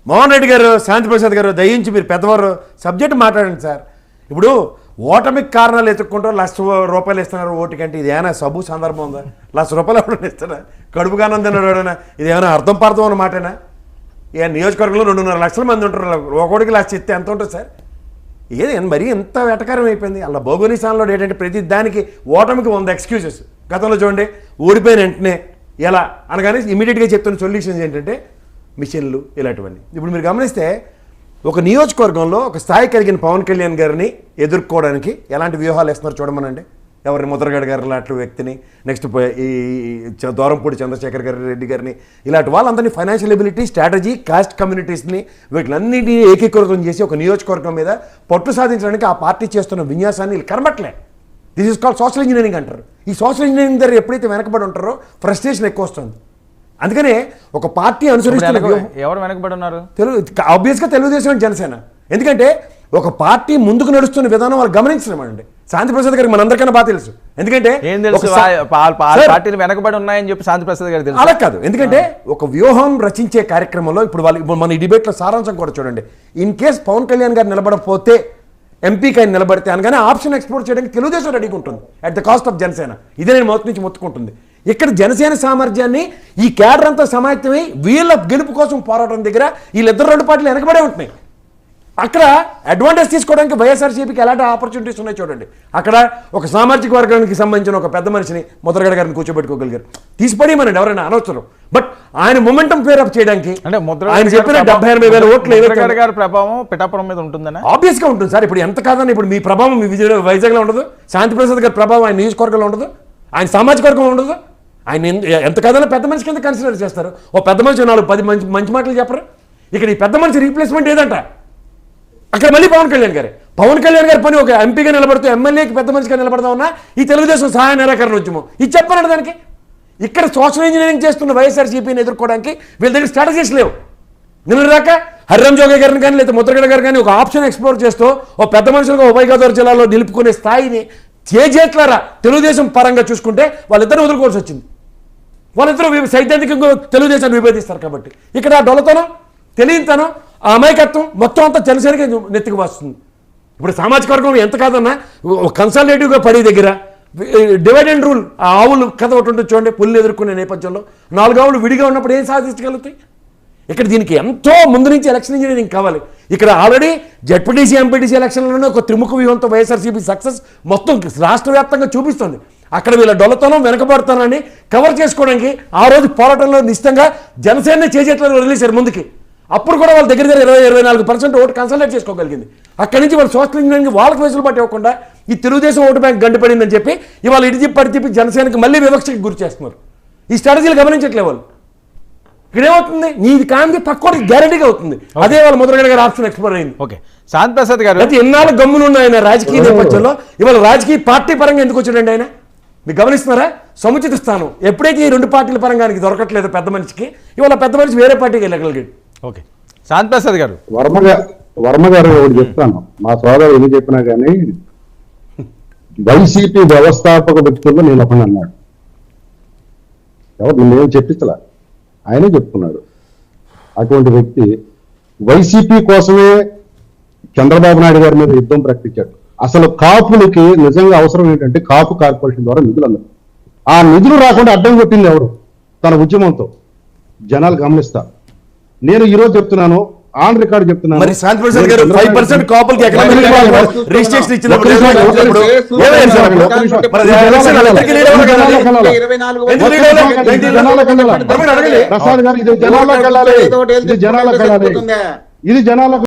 మోహన్ రెడ్డి గారు, శాంతి ప్రసాద్ గారు, దయించి మీరు పెద్దవారు సబ్జెక్ట్ మాట్లాడండి సార్. ఇప్పుడు ఓటమికి కారణాలు ఎత్తుక్కుంటూ ₹1,00,000 ఇస్తున్నారు ఓటుకంటే ఇది ఏమైనా సబు సందర్భం ఉందా? ₹1,00,000 ఎవరైనా ఇస్తారా? కడుపు కానందన్నాడు ఎవడైనా? ఇది ఏమైనా అర్థం పార్థం అన్నమాటేనా? ఏ నియోజకవర్గంలో 2.5 లక్షల మంది ఉంటారు, ఒకటికి లక్ష ఇస్తే ఎంత ఉంటుంది సార్? ఏది మరీ ఎంత వెటకారం అయిపోయింది. అలా భౌగోళిక ఏంటంటే ప్రతి దానికి ఓటమికి 100 ఎక్స్క్యూజెస్. గతంలో చూడండి, ఓడిపోయిన వెంటనే ఎలా అనగానే ఇమీడియట్గా చెప్తున్న సొల్యూషన్స్ ఏంటంటే మిషన్లు ఇలాంటివన్నీ. ఇప్పుడు మీరు గమనిస్తే ఒక నియోజకవర్గంలో ఒక స్థాయి కలిగిన పవన్ కళ్యాణ్ గారిని ఎదుర్కోవడానికి ఎలాంటి వ్యూహాలు వేస్తున్నారు చూడమనండి. ఎవరిని ముద్రగడ గారు లాంటి వ్యక్తిని, నెక్స్ట్ ఈ దూరంపూడి చంద్రశేఖర్ రెడ్డి గారిని, ఇలాంటి వాళ్ళందరినీ ఫైనాన్షియల్ ఎబిలిటీ, స్ట్రాటజీ, కాస్ట్ కమ్యూనిటీస్ని వీటిలన్నింటినీ ఏకీకృతం చేసి ఒక నియోజకవర్గం మీద పట్టు సాధించడానికి ఆ పార్టీ చేస్తున్న విన్యాసాన్ని వీళ్ళు కనబట్లే. This is called social engineering అంటారు. ఈ సోషల్ ఇంజనీరింగ్ దగ్గర ఎప్పుడైతే వెనకబడి ఉంటారో ఫ్రస్ట్రేషన్ ఎక్కువ వస్తుంది. అందుకనే ఒక పార్టీ అనుసరిస్తున్న ఎవరు వెనకబడి ఉన్నారు? ఆబ్వియస్గా తెలుగుదేశం, జనసేన. ఎందుకంటే ఒక పార్టీ ముందుకు నడుస్తున్న విధానం వాళ్ళు గమనించలేమండి. శాంతి ప్రసాద్ గారికి మనందరికన్నా బాగా తెలుసు. ఎందుకంటే పార్టీలు వెనకబడి ఉన్నాయని చెప్పి శాంతి ప్రసాద్ గారు తెలుసు. అలా కాదు, ఎందుకంటే ఒక వ్యూహం రచించే కార్యక్రమంలో ఇప్పుడు మన ఈ డిబేట్లో సారాంశం కూడా చూడండి. ఇన్ కేస్ పవన్ కళ్యాణ్ గారు నిలబడకపోతే, ఎంపీకి ఆయన నిలబడితే అనగానే ఆప్షన్ ఎక్స్ప్లోర్ చేయడానికి తెలుగుదేశం రెడీగా ఉంటుంది at the cost of Janasena. ఇదే నేను మొదటి నుంచి మొత్తుకుంటుంది. ఇక్కడ జనసేన సామర్థ్యాన్ని ఈ క్యాడర్ అంతా సమాయత్తమై వీళ్ళ గెలుపు కోసం పోరాటం దగ్గర వీళ్ళిద్దరు 2 పార్టీలు వెనకబడే ఉంటున్నాయి. అక్కడ అడ్వాంటేజ్ తీసుకోవడానికి వైఎస్ఆర్సీపీకి ఎలాంటి ఆపర్చునిటీస్ ఉన్నాయి చూడండి. అక్కడ ఒక సామాజిక వర్గానికి సంబంధించిన ఒక పెద్ద మనిషిని ముద్రగడ గారిని కూర్చోబెట్టుకోగలిగారు. తీసిపడేయమనండి ఎవరైనా అనవసరం. బట్ ఆయన మొమెంటం పేరప్ చేయడానికి అంటే ఆయన చెప్పిన 70,000-80,000 ఓట్లు గారి ప్రభావం పిఠాపురం మీద ఉంటుందని ఆబ్వియస్ గా ఉంటుంది సార్. ఇప్పుడు ఎంత కాదని ఇప్పుడు మీ ప్రభావం మీ వైజాగ్లో ఉండదు, శాంతి ప్రసాద్ గారి ప్రభావం ఆయన నియోజకవర్గంలో ఉండదు, ఆయన సామాజిక వర్గం ఉండదు. ఆయన ఎంత కాదన్నా పెద్ద మనిషి కింద కన్సిడర్ చేస్తారు. ఓ పెద్ద మనిషి 4-10 మంచి మాటలు చెప్పరు. ఇక్కడ ఈ పెద్ద మనిషి రీప్లేస్మెంట్ ఏదంట? అక్కడ మళ్ళీ పవన్ కళ్యాణ్ గారి పని ఒక ఎంపీగా నిలబడుతూ ఎమ్మెల్యేకి పెద్ద మనిషిగా నిలబడదామన్నా ఈ తెలుగుదేశం సహాయ నిరాకరణ ఉద్యమం ఇది చెప్పనండి దానికి. ఇక్కడ సోషల్ ఇంజనీరింగ్ చేస్తున్న వైఎస్ఆర్సీపీని ఎదుర్కోవడానికి వీళ్ళ దగ్గర స్ట్రాటజీస్ లేవు. నిన్న దాకా హరిరామ్ జోగి గారిని కానీ లేదా ముద్రగడ గారు కానీ ఒక ఆప్షన్ ఎక్స్ప్లోర్ చేస్తూ ఓ పెద్ద మనుషులుగా ఉభయ గోదావరి జిల్లాలో నిలుపుకునే స్థాయిని చేజేట్లరా తెలుగుదేశం పరంగా చూసుకుంటే వాళ్ళిద్దరూ వదులుకోవాల్సి వచ్చింది. వాళ్ళిద్దరూ సైద్ధాంతికంగా తెలుగుదేశాన్ని విభేదిస్తారు. కాబట్టి ఇక్కడ ఆ డొలతనం, తెలియనితనం, ఆ అమాయకత్వం మొత్తం అంతా జనసేనకి నెత్తికి వస్తుంది. ఇప్పుడు సామాజిక వర్గం ఎంత కాదన్నా కన్సల్టేటివ్గా పడే దగ్గర డివైడ్ అండ్ రూల్, ఆ ఆవులు కథ ఒకటి ఉంటుంది చూడండి. పుల్లు ఎదుర్కొనే నేపథ్యంలో 4 ఆవులు విడిగా ఉన్నప్పుడు ఏం సాధించగలుగుతాయి? ఇక్కడ దీనికి ఎంతో ముందు నుంచి ఎలక్షన్ ఇంజనీరింగ్ కావాలి. ఇక్కడ ఆల్రెడీ జెడ్పీటీసీ, ఎంపీటీసీ ఎలక్షన్లోనే ఒక త్రిముఖ వ్యూహంతో వైఎస్ఆర్సీపీ సక్సెస్ మొత్తం రాష్ట్ర వ్యాప్తంగా చూపిస్తుంది. అక్కడ వీళ్ళ డొల్లతనం, వెనకబడతానని కవర్ చేసుకోవడానికి ఆ రోజు పోరాటంలో నిశ్చితంగా జనసేన చేసేట్లను వదిలేశారు ముందుకి. అప్పుడు కూడా వాళ్ళ దగ్గర 20-24% ఓటు కన్సల్టేట్ చేసుకోగలిగింది. అక్కడి నుంచి వాళ్ళు సోషల్ ఇంజనీరింగ్ వాళ్ళకి వెసులుబాటు ఇవ్వకుండా ఈ తెలుగుదేశం ఓటు బ్యాంక్ గండిపడిందని చెప్పి ఇవాళ ఇటు పడి తిప్పి జనసేనకి మళ్ళీ వివక్షకి గురి చేస్తున్నారు. ఈ స్ట్రాటజీలు గమనించట్లే వాళ్ళు. ఇక్కడేమవుతుంది, నీది కాంతి తక్కువ గ్యారెంటీగా అవుతుంది. అదే వాళ్ళ ముద్రగడ గారు ఆప్షన్ ఎక్స్ప్లోర్ అయింది. ఓకే, శాంతి ప్రసాద్ గారు అయితే ఎన్నాళ్ళు గమ్మునున్న ఆయన రాజకీయ నేపథ్యంలో ఇవాళ రాజకీయ పార్టీ పరంగా ఎందుకు వచ్చాడండి ఆయన? మీరు గమనిస్తున్నారా? సముచిత స్థానం ఎప్పుడైతే ఈ 2 పార్టీల పరంగా దొరకట్లేదు పెద్ద మనిషికి, ఇవాళ పెద్ద మనిషి వేరే పార్టీకి వెళ్ళగలిగాడు. ఓకే, శాంతి ప్రసాద్ గారు, వర్మ గారు ఒకటి చెప్తాను. మా సోదరు ఎన్ని చెప్పినా కానీ వైసీపీ వ్యవస్థాపక వ్యక్తుల్లో నేను ఒకని అన్నాడు. ఎవరు నేను చెప్పించలా, ఆయనే చెప్తున్నాడు. అటువంటి వ్యక్తి వైసీపీ కోసమే చంద్రబాబు నాయుడు గారి మీద యుద్ధం ప్రకటించాడు. అసలు కాపులకి నిజంగా అవసరం ఏంటంటే కాపు కార్పొరేషన్ ద్వారా నిధులు అందరు. ఆ నిధులు రాకుండా అడ్డం కొట్టింది ఎవరు? తన ఉద్యమంతో. జనాలు గమనిస్తారు. నేను ఈరోజు చెప్తున్నాను, ఆన్ రికార్డు చెప్తున్నాను. మరి శాంతి ప్రసాద్ గారు 5% కాపులకి రిజిస్ట్రేషన్ ఇచ్చినప్పుడు ప్రసాద్ గారు ఇది జనాలకు వెళ్ళాలి, ఇది జనాలకు